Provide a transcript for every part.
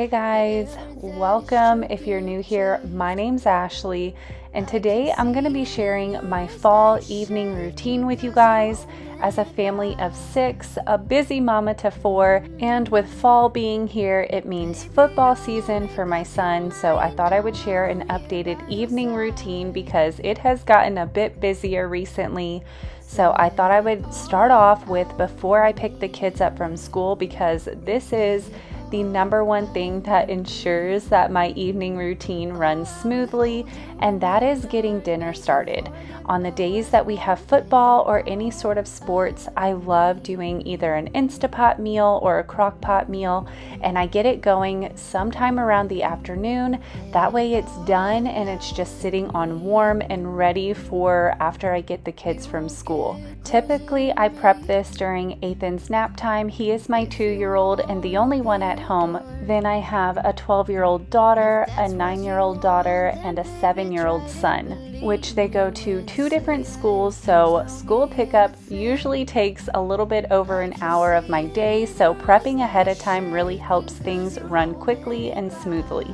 Hey guys, welcome. If you're new here, my name's Ashley, and today I'm going to be sharing my fall evening routine with you guys. As a family of 6, a busy mama to 4, and with fall being here, it means football season for my son, so I thought I would share an updated evening routine because it has gotten a bit busier recently. So I thought I would start off with before I pick the kids up from school, because this is the number one thing that ensures that my evening routine runs smoothly, and that is getting dinner started. On the days that we have football or any sort of sports, I love doing either an Instapot meal or a crock pot meal, and I get it going sometime around the afternoon. That way it's done and it's just sitting on warm and ready for after I get the kids from school. Typically, I prep this during Ethan's nap time. He is my 2-year-old and the only one at home. Then I have a 12-year-old daughter, a 9-year-old daughter, and a 7-year-old son, which they go to 2 different schools, so school pickup usually takes a little bit over an hour of my day, so prepping ahead of time really helps things run quickly and smoothly.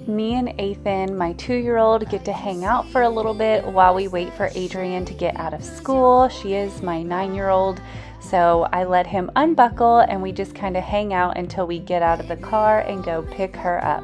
Me and Ethan, my 2-year-old, get to hang out for a little bit while we wait for Adrian to get out of school. She is my 9-year-old, so I let him unbuckle and we just kind of hang out until we get out of the car and go pick her up.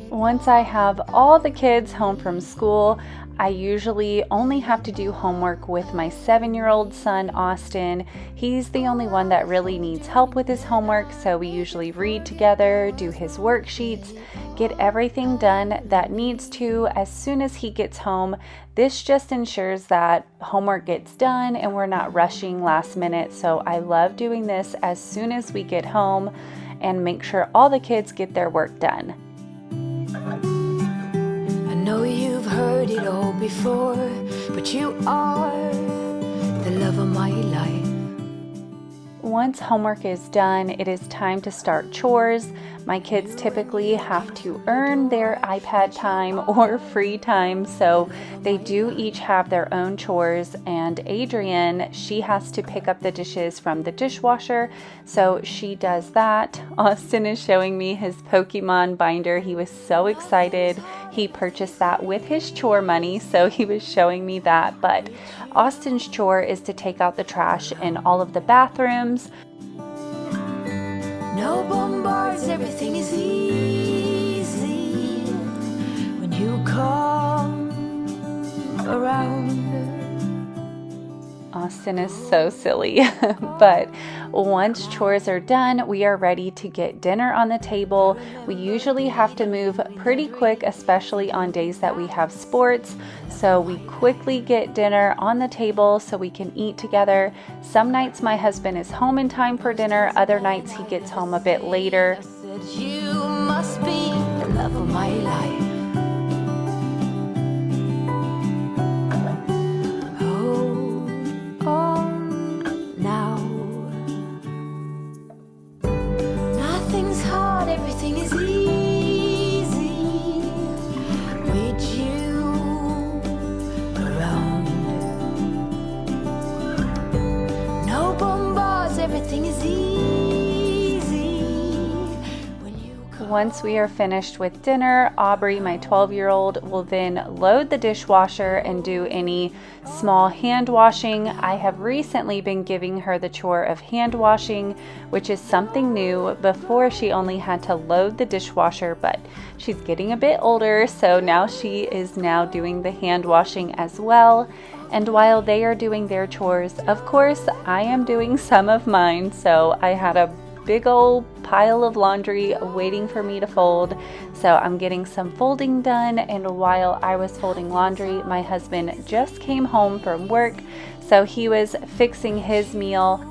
Once I have all the kids home from school, I usually only have to do homework with my 7-year-old son, Austin. He's the only one that really needs help with his homework, so we usually read together, do his worksheets, get everything done that needs to as soon as he gets home. This just ensures that homework gets done and we're not rushing last minute, so I love doing this as soon as we get home and make sure all the kids get their work done. I know you've heard it all before, but you are the love of my life. Once homework is done, it is time to start chores. My kids typically have to earn their iPad time or free time, so they do each have their own chores. And Adrian, she has to pick up the dishes from the dishwasher, so she does that. Austin is showing me his Pokemon binder. He was so excited. He purchased that with his chore money, so he was showing me that. But Austin's chore is to take out the trash in all of the bathrooms. No bombards, everything is easy when you come around. Austin is so silly, but once chores are done, we are ready to get dinner on the table. We usually have to move pretty quick, especially on days that we have sports, so we quickly get dinner on the table so we can eat together. Some nights my husband is home in time for dinner, other nights he gets home a bit later. I said you must be the love of my life. Everything is easy with you around. No bombards, everything is easy when you come. Once we are finished with dinner, Aubrey, my 12-year-old, will then load the dishwasher and do any small hand washing. I have recently been giving her the chore of hand washing, which is something new. Before, she only had to load the dishwasher, but she's getting a bit older, so now she is now doing the hand washing as well. And while they are doing their chores, of course, I am doing some of mine. So I had a big old pile of laundry waiting for me to fold. So I'm getting some folding done, and while I was folding laundry, my husband just came home from work. So he was fixing his meal.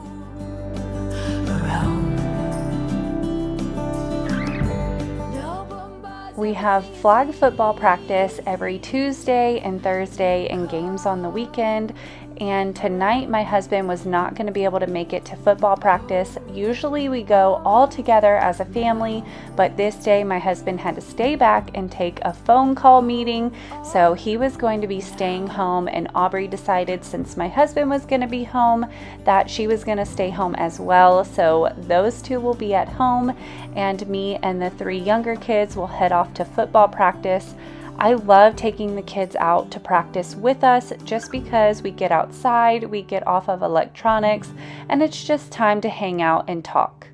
We have flag football practice every Tuesday and Thursday and games on the weekend. And tonight my husband was not going to be able to make it to football practice. Usually we go all together as a family, but this day my husband had to stay back and take a phone call meeting. So he was going to be staying home, and Aubrey decided, since my husband was going to be home, that she was going to stay home as well. So those two will be at home, and me and the 3 younger kids will head off to football practice. I love taking the kids out to practice with us just because we get outside, we get off of electronics, and it's just time to hang out and talk.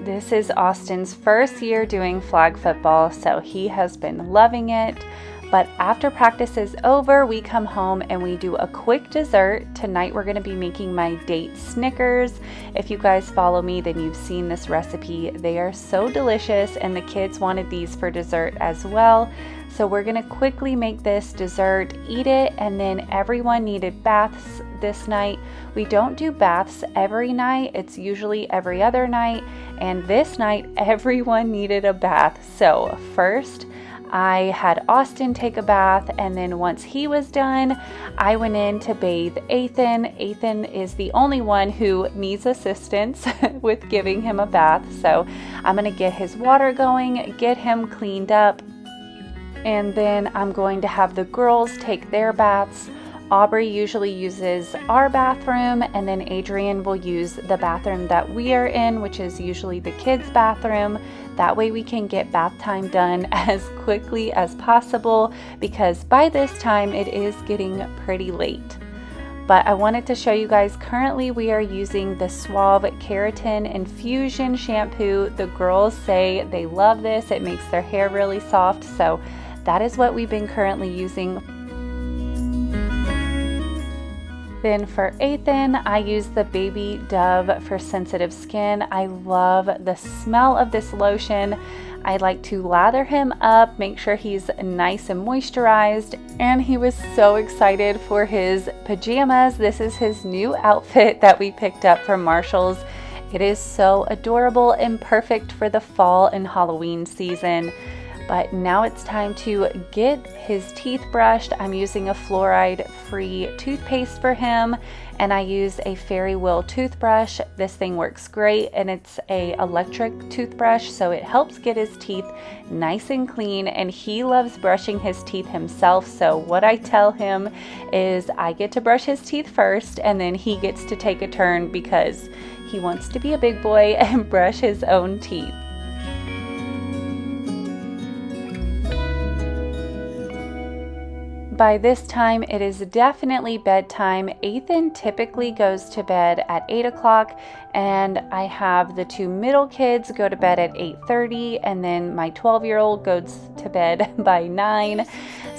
This is Austin's first year doing flag football, so he has been loving it. But after practice is over, we come home and we do a quick dessert. Tonight we're going to be making my date Snickers. If you guys follow me, then you've seen this recipe. They are so delicious, and the kids wanted these for dessert as well. So we're going to quickly make this dessert, eat it, and then everyone needed baths this night. We don't do baths every night. It's usually every other night. And this night, everyone needed a bath. So first, I had Austin take a bath, and then once he was done, I went in to bathe Ethan. Ethan is the only one who needs assistance with giving him a bath. So I'm going to get his water going, get him cleaned up, and then I'm going to have the girls take their baths. Aubrey usually uses our bathroom, and then Adrian will use the bathroom that we are in, which is usually the kids' bathroom. That way we can get bath time done as quickly as possible, because by this time it is getting pretty late. But I wanted to show you guys, currently we are using the Suave Keratin Infusion shampoo. The girls say they love this. It makes their hair really soft. So that is what we've been currently using. Then for Ethan, I use the Baby Dove for sensitive skin. I love the smell of this lotion. I like to lather him up, make sure he's nice and moisturized. And he was so excited for his pajamas. This is his new outfit that we picked up from Marshall's. It is so adorable and perfect for the fall and Halloween season. But now it's time to get his teeth brushed. I'm using a fluoride-free toothpaste for him, and I use a Fairy Wheel toothbrush. This thing works great, and it's a electric toothbrush, so it helps get his teeth nice and clean, and he loves brushing his teeth himself. So what I tell him is I get to brush his teeth first, and then he gets to take a turn because he wants to be a big boy and brush his own teeth. By this time, it is definitely bedtime. Ethan typically goes to bed at 8 o'clock, and I have the 2 middle kids go to bed at 8:30, and then my 12-year-old goes to bed by 9.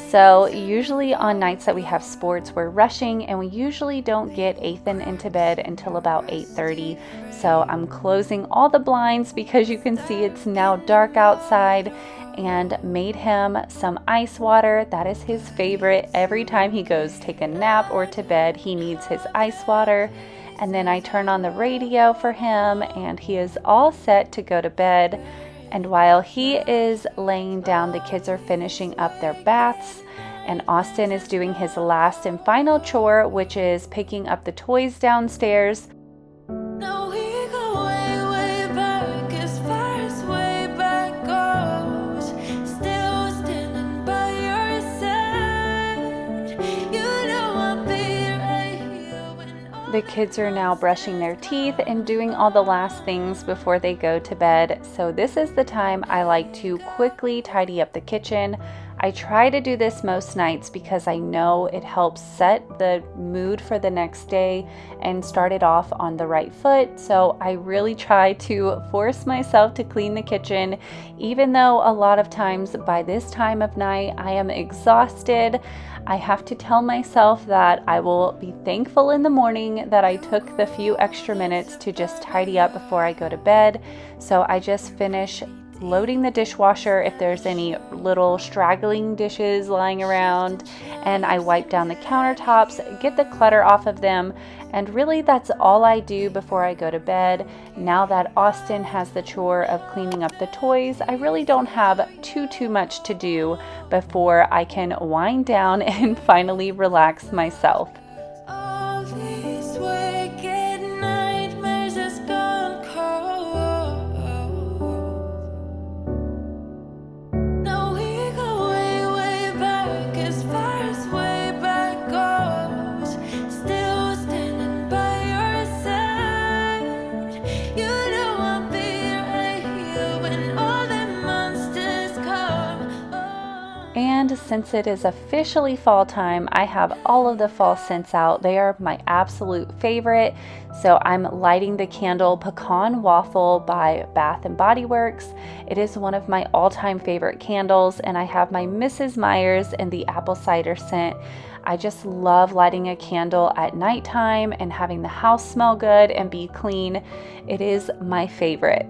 So usually on nights that we have sports, we're rushing, and we usually don't get Ethan into bed until about 8:30. So I'm closing all the blinds because you can see it's now dark outside, and made him some ice water. That is his favorite. Every time he goes take a nap or to bed, he needs his ice water. And then I turn on the radio for him, and he is all set to go to bed. And while he is laying down, the kids are finishing up their baths, and Austin is doing his last and final chore, which is picking up the toys downstairs. The kids are now brushing their teeth and doing all the last things before they go to bed. So this is the time I like to quickly tidy up the kitchen. I try to do this most nights because I know it helps set the mood for the next day and start it off on the right foot. So I really try to force myself to clean the kitchen, even though a lot of times by this time of night I am exhausted. I have to tell myself that I will be thankful in the morning that I took the few extra minutes to just tidy up before I go to bed. So I just finish loading the dishwasher if there's any little straggling dishes lying around, and I wipe down the countertops, get the clutter off of them, and really that's all I do before I go to bed. Now that Austin has the chore of cleaning up the toys, I really don't have too much to do before I can wind down and finally relax myself. And since it is officially fall time, I have all of the fall scents out. They are my absolute favorite. So I'm lighting the candle Pecan Waffle by Bath & Body Works. It is one of my all-time favorite candles, and I have my Mrs.Meyers and the apple cider scent. I just love lighting a candle at nighttime and having the house smell good and be clean. It is my favorite.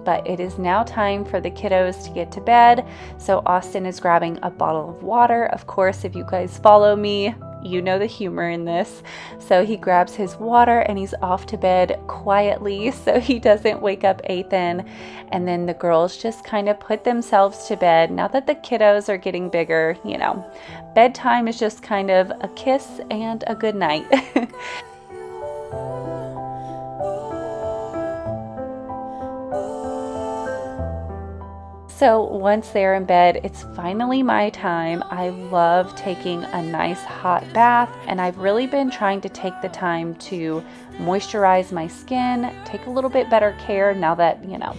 But it is now time for the kiddos to get to bed. So Austin is grabbing a bottle of water. Of course, if you guys follow me, you know the humor in this. So he grabs his water and he's off to bed quietly so he doesn't wake up Ethan. And then the girls just kind of put themselves to bed. Now that the kiddos are getting bigger, you know, bedtime is just kind of a kiss and a good night. So once they're in bed, it's finally my time. I love taking a nice hot bath, and I've really been trying to take the time to moisturize my skin, take a little bit better care now that, you know,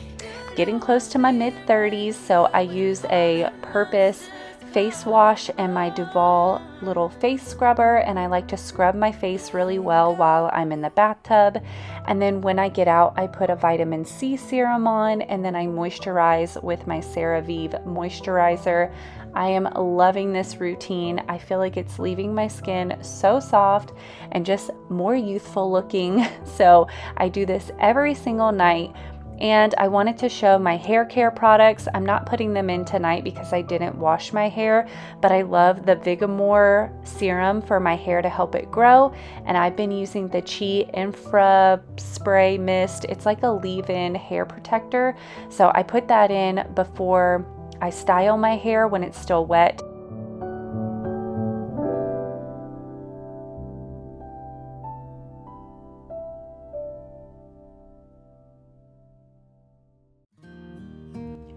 getting close to my mid-30s. So I use a Purpose face wash and my Duval little face scrubber, and I like to scrub my face really well while I'm in the bathtub. And then when I get out, I put a vitamin C serum on, and then I moisturize with my CeraVe moisturizer. I am loving this routine. I feel like it's leaving my skin so soft and just more youthful looking. So I do this every single night. And I wanted to show my hair care products. I'm not putting them in tonight because I didn't wash my hair, but I love the Vegamour Serum for my hair to help it grow. And I've been using the Chi Infra Spray Mist. It's like a leave-in hair protector. So I put that in before I style my hair when it's still wet.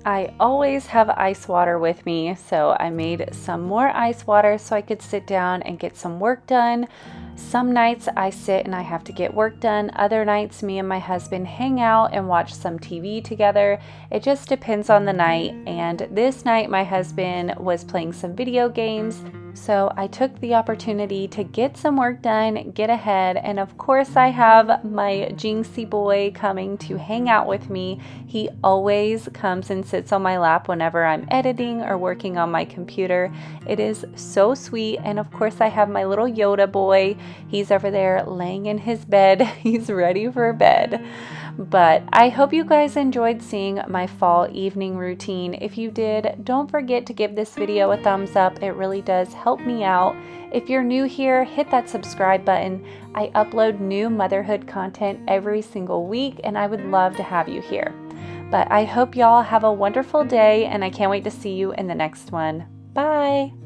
I always have ice water with me, so I made some more ice water so I could sit down and get some work done. Some nights I sit and I have to get work done. Other nights me and my husband hang out and watch some TV together. It just depends on the night. And this night my husband was playing some video games. So I took the opportunity to get some work done, get ahead, and of course I have my Jinxie boy coming to hang out with me. He always comes and sits on my lap whenever I'm editing or working on my computer. It is so sweet, and of course I have my little Yoda boy. He's over there laying in his bed. He's ready for bed. But I hope you guys enjoyed seeing my fall evening routine. If you did, don't forget to give this video a thumbs up. It really does help me out. If you're new here, hit that subscribe button. I upload new motherhood content every single week, and I would love to have you here. But I hope y'all have a wonderful day, and I can't wait to see you in the next one. Bye!